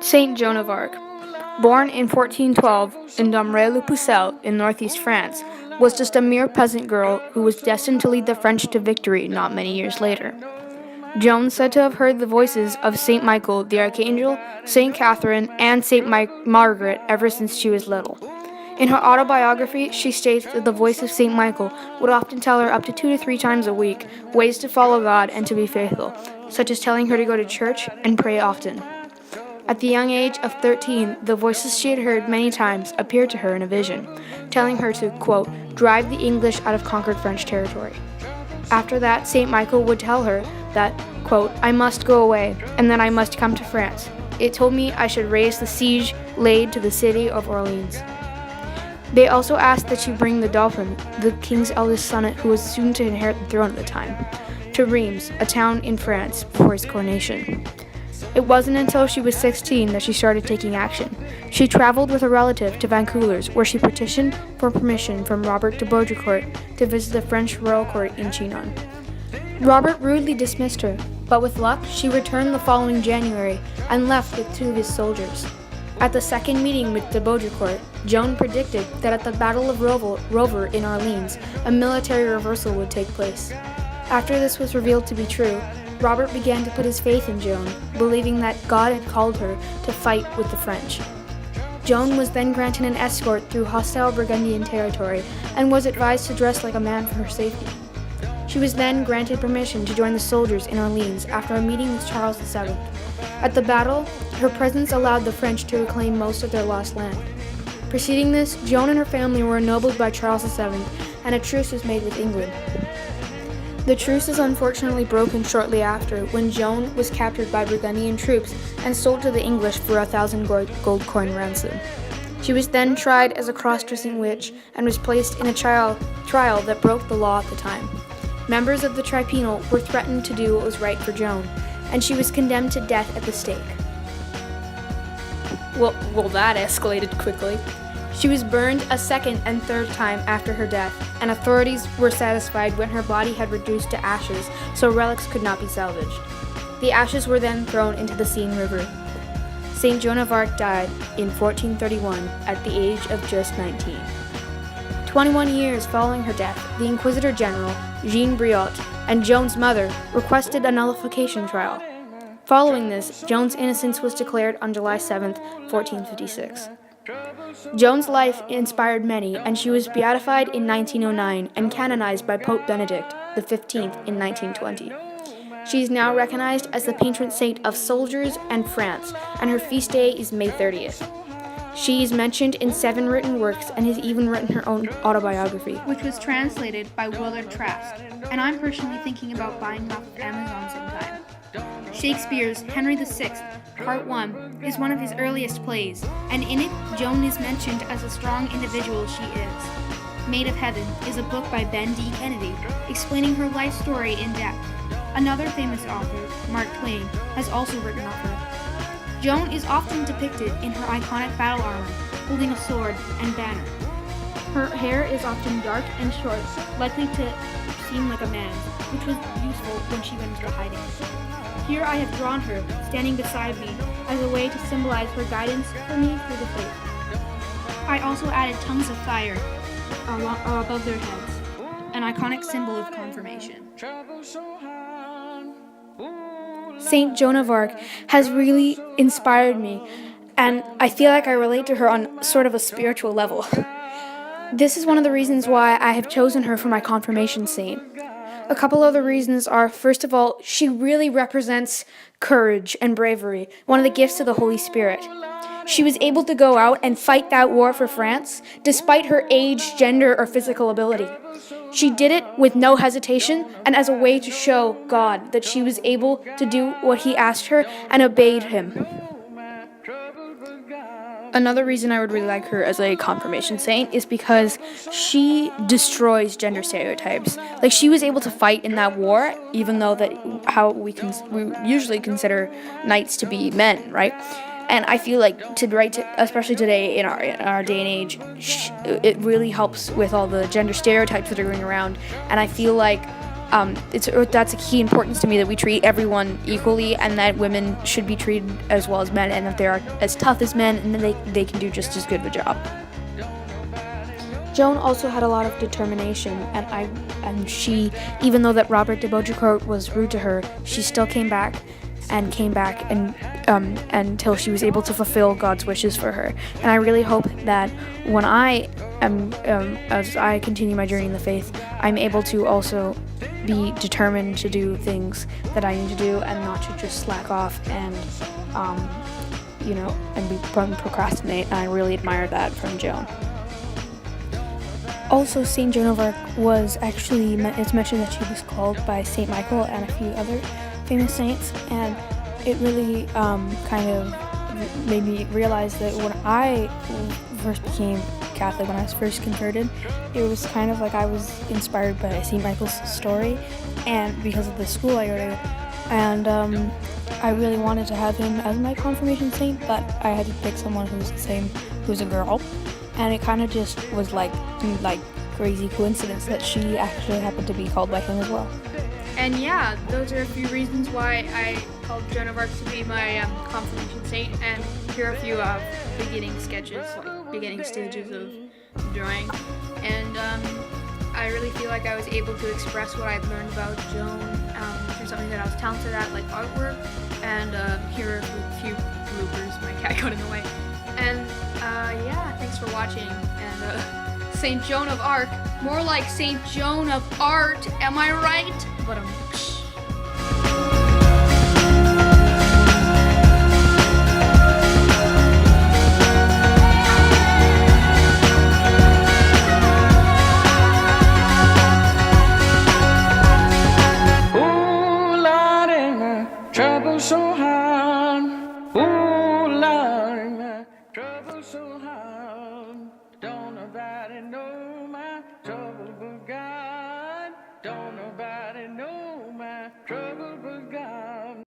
Saint Joan of Arc, born in 1412 in Domrée-le-Pucelle in northeast France, was just a mere peasant girl who was destined to lead the French to victory not many years later. Joan said to have heard the voices of Saint Michael the Archangel, Saint Catherine, and Saint Margaret ever since she was little. In her autobiography, she states that the voice of Saint Michael would often tell her up to 2 to 3 times a week ways to follow God and to be faithful, such as telling her to go to church and pray often. At the young age of 13, the voices she had heard many times appeared to her in a vision, telling her to, quote, drive the English out of conquered French territory. After that, Saint Michael would tell her that, quote, I must go away, and then I must come to France. It told me I should raise the siege laid to the city of Orleans. They also asked that she bring the Dauphin, the king's eldest son who was soon to inherit the throne at the time, to Reims, a town in France, for his coronation. It wasn't until she was 16 that she started taking action. She traveled with a relative to Vaucouleurs, where she petitioned for permission from Robert de Baudricourt to visit the French royal court in Chinon. Robert rudely dismissed her, but with luck, she returned the following January and left with 2 of his soldiers. At the second meeting with de Baudricourt, Joan predicted that at the Battle of Rover in Orleans, a military reversal would take place. After this was revealed to be true, Robert began to put his faith in Joan, believing that God had called her to fight with the French. Joan was then granted an escort through hostile Burgundian territory and was advised to dress like a man for her safety. She was then granted permission to join the soldiers in Orleans after a meeting with Charles VII. At the battle, her presence allowed the French to reclaim most of their lost land. Preceding this, Joan and her family were ennobled by Charles VII, and a truce was made with England. The truce is unfortunately broken shortly after, when Joan was captured by Burgundian troops and sold to the English for 1,000 gold coin ransom. She was then tried as a cross-dressing witch and was placed in a trial that broke the law at the time. Members of the tribunal were threatened to do what was right for Joan, and she was condemned to death at the stake. Well, that escalated quickly. She was burned a second and third time after her death, and authorities were satisfied when her body had reduced to ashes, so relics could not be salvaged. The ashes were then thrown into the Seine River. Saint Joan of Arc died in 1431 at the age of just 19. 21 years following her death, the Inquisitor General, Jean Briot, and Joan's mother requested a nullification trial. Following this, Joan's innocence was declared on July 7, 1456. Joan's life inspired many, and she was beatified in 1909 and canonized by Pope Benedict XV in 1920. She is now recognized as the patron saint of soldiers and France, and her feast day is May 30th. She is mentioned in 7 written works and has even written her own autobiography, which was translated by Willard Trask, and I'm personally thinking about buying it off of Amazon sometime. Shakespeare's Henry VI, Part 1, is one of his earliest plays, and in it, Joan is mentioned as a strong individual she is. Maid of Heaven is a book by Ben D. Kennedy, explaining her life story in depth. Another famous author, Mark Twain, has also written of her. Joan is often depicted in her iconic battle armor, holding a sword and banner. Her hair is often dark and short, likely to seem like a man's, which was useful when she went into hiding. Here I have drawn her, standing beside me, as a way to symbolize her guidance for me through the faith. I also added tongues of fire above their heads, an iconic symbol of confirmation. Saint Joan of Arc has really inspired me, and I feel like I relate to her on sort of a spiritual level. This is one of the reasons why I have chosen her for my confirmation saint. A couple other reasons are, first of all, she really represents courage and bravery, one of the gifts of the Holy Spirit. She was able to go out and fight that war for France, despite her age, gender, or physical ability. She did it with no hesitation and as a way to show God that she was able to do what He asked her and obeyed Him. Another reason I would really like her as a confirmation saint is because she destroys gender stereotypes. Like, she was able to fight in that war, even though we usually consider knights to be men, right? And I feel like especially today in our day and age, it really helps with all the gender stereotypes that are going around. And I feel like that's a key importance to me, that we treat everyone equally, and that women should be treated as well as men, and that they are as tough as men, and that they can do just as good of a job. Joan also had a lot of determination, and she, even though that Robert de Baudricourt was rude to her, she still came back and until she was able to fulfill God's wishes for her. And I really hope that when I am, as I continue my journey in the faith, I'm able to also be determined to do things that I need to do, and not to just slack off and procrastinate. And I really admire that from Joan. Also, Saint Joan of Arc was actually, it's mentioned that she was called by Saint Michael and a few other famous saints, and it really kind of made me realize that when I first became Catholic, when I was first converted, it was kind of like I was inspired by Saint Michael's story, and because of the school I go to, and I really wanted to have him as my confirmation saint, but I had to pick someone who's a girl, and it kind of just was like crazy coincidence that she actually happened to be called by him as well. And yeah, those are a few reasons why I called Joan of Arc to be my confirmation saint, and here are a few beginning sketches, like beginning stages of drawing. And I really feel like I was able to express what I've learned about Joan through something that I was talented at, like artwork. And here are a few bloopers, my cat got in the way. And yeah, thanks for watching. And Saint Joan of Arc, more like Saint Joan of Art, am I right? But trouble so hard. Ooh, Lord, my trouble so hard. Don't nobody know my trouble but God. Don't nobody know my trouble but God.